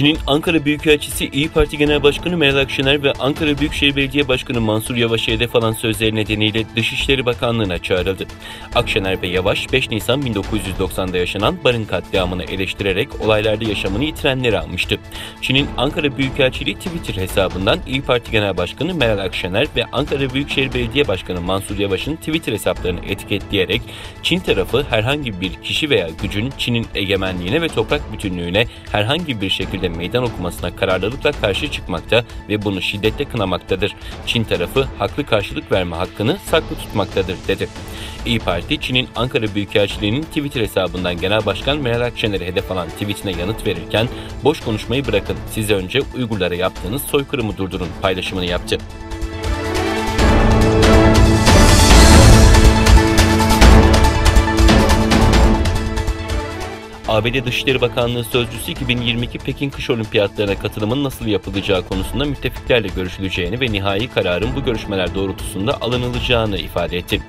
Çin'in Ankara Büyükelçisi İYİ Parti Genel Başkanı Meral Akşener ve Ankara Büyükşehir Belediye Başkanı Mansur Yavaş'a hedef alan sözleri nedeniyle Dışişleri Bakanlığı'na çağrıldı. Akşener ve Yavaş, 5 Nisan 1990'da yaşanan Barın katliamını eleştirerek olaylarda yaşamını yitirenleri anmıştı. Çin'in Ankara Büyükelçiliği Twitter hesabından İYİ Parti Genel Başkanı Meral Akşener ve Ankara Büyükşehir Belediye Başkanı Mansur Yavaş'ın Twitter hesaplarını etiketleyerek Çin tarafı herhangi bir kişi veya gücün Çin'in egemenliğine ve toprak bütünlüğüne herhangi bir şekilde meydan okumasına kararlılıkla karşı çıkmakta ve bunu şiddetle kınamaktadır. Çin tarafı haklı karşılık verme hakkını saklı tutmaktadır, dedi. İYİ Parti, Çin'in Ankara Büyükelçiliği'nin Twitter hesabından Genel Başkan Meral Akşener'e hedef alan tweetine yanıt verirken "Boş konuşmayı bırakın, siz önce Uygurlara yaptığınız soykırımı durdurun" paylaşımını yaptı. ABD Dışişleri Bakanlığı Sözcüsü 2022 Pekin Kış Olimpiyatlarına katılımın nasıl yapılacağı konusunda müttefiklerle görüşüleceğini ve nihai kararın bu görüşmeler doğrultusunda alınılacağını ifade etti.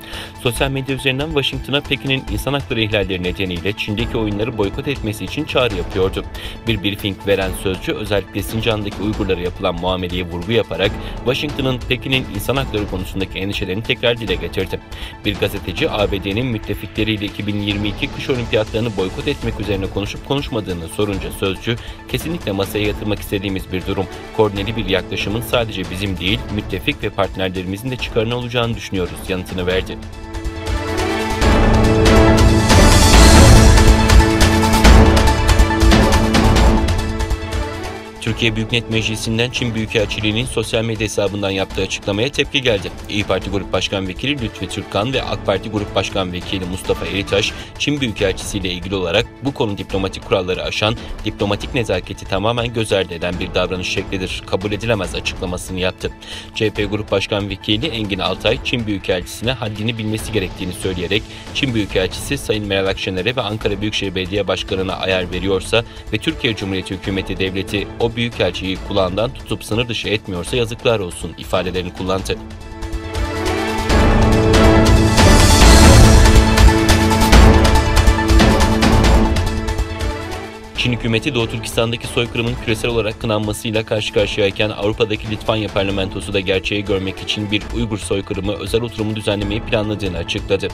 Sosyal medya üzerinden Washington'a Pekin'in insan hakları ihlalleri nedeniyle Çin'deki oyunları boykot etmesi için çağrı yapıyordu. Bir briefing veren sözcü özellikle Sincan'daki Uygurlara yapılan muameleye vurgu yaparak Washington'ın Pekin'in insan hakları konusundaki endişelerini tekrar dile getirdi. Bir gazeteci ABD'nin müttefikleriyle 2022 Kış Olimpiyatlarını boykot etmek üzerine konuşup konuşmadığını sorunca sözcü, "Kesinlikle masaya yatırmak istediğimiz bir durum. Koordineli bir yaklaşımın sadece bizim değil, müttefik ve partnerlerimizin de çıkarına olacağını düşünüyoruz" yanıtını verdi. Türkiye Büyük Millet Meclisi'nden Çin Büyükelçiliği'nin sosyal medya hesabından yaptığı açıklamaya tepki geldi. İYİ Parti Grup Başkan Vekili Lütfi Türkkan ve AK Parti Grup Başkan Vekili Mustafa Eritaş, Çin Büyükelçisi ile ilgili olarak bu konu diplomatik kuralları aşan, diplomatik nezaketi tamamen göz ardı eden bir davranış şeklidir, kabul edilemez açıklamasını yaptı. CHP Grup Başkan Vekili Engin Altay, Çin Büyükelçisi'ne haddini bilmesi gerektiğini söyleyerek, Çin Büyükelçisi Sayın Meral Akşener'e ve Ankara Büyükşehir Belediye Başkanı'na ayar veriyorsa ve Türkiye Cumhuriyeti Hükümeti Devleti o Büyükelçiyi kulağından tutup sınır dışı etmiyorsa yazıklar olsun ifadelerini kullandı. Çin hükümeti Doğu Türkistan'daki soykırımın küresel olarak kınanmasıyla karşı karşıyayken Avrupa'daki Litvanya parlamentosu da gerçeği görmek için bir Uygur soykırımı özel oturumu düzenlemeyi planladığını açıkladı.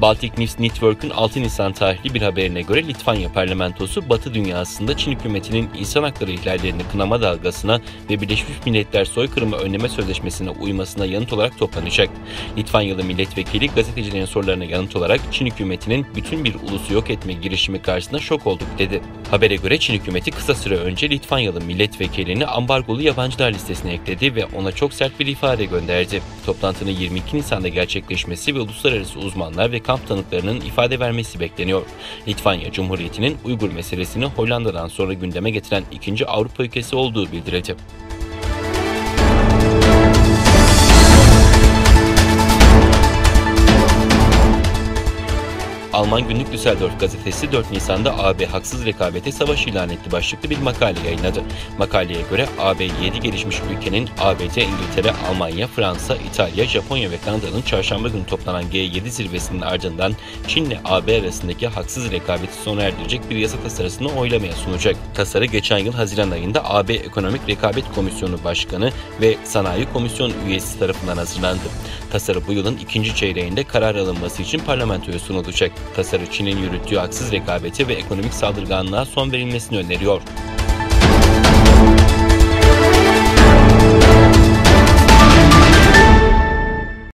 Baltic News Network'ün 6 Nisan tarihli bir haberine göre Litvanya parlamentosu Batı dünyasında Çin hükümetinin insan hakları ihlallerini kınama dalgasına ve Birleşmiş Milletler Soykırımı Önleme Sözleşmesi'ne uymasına yanıt olarak toplanacak. Litvanyalı milletvekili gazetecilerin sorularına yanıt olarak Çin hükümetinin bütün bir ulusu yok etme girişimi karşısında şok olduk, dedi. Habere göre Çin hükümeti kısa süre önce Litvanyalı milletvekilini ambargolu yabancılar listesine ekledi ve ona çok sert bir ifade gönderdi. Toplantının 22 Nisan'da gerçekleşmesi ve uluslararası uzmanlar ve kamp tanıklarının ifade vermesi bekleniyor. Litvanya Cumhuriyeti'nin Uygur meselesini Hollanda'dan sonra gündeme getiren ikinci Avrupa ülkesi olduğu bildirildi. Alman günlük Düsseldorf gazetesi 4 Nisan'da AB haksız rekabete savaş ilan etti başlıklı bir makale yayınladı. Makaleye göre AB 7 gelişmiş ülkenin ABD, İngiltere, Almanya, Fransa, İtalya, Japonya ve Kanada'nın çarşamba günü toplanan G7 zirvesinin ardından Çin ile AB arasındaki haksız rekabeti sona erdirecek bir yasa tasarısını oylamaya sunacak. Tasarı geçen yıl Haziran ayında AB Ekonomik Rekabet Komisyonu Başkanı ve Sanayi Komisyon üyesi tarafından hazırlandı. Tasarı bu yılın ikinci çeyreğinde karar alınması için parlamentoya sunulacak. Tasarı Çin'in yürüttüğü haksız rekabete ve ekonomik saldırganlığa son verilmesini öneriyor.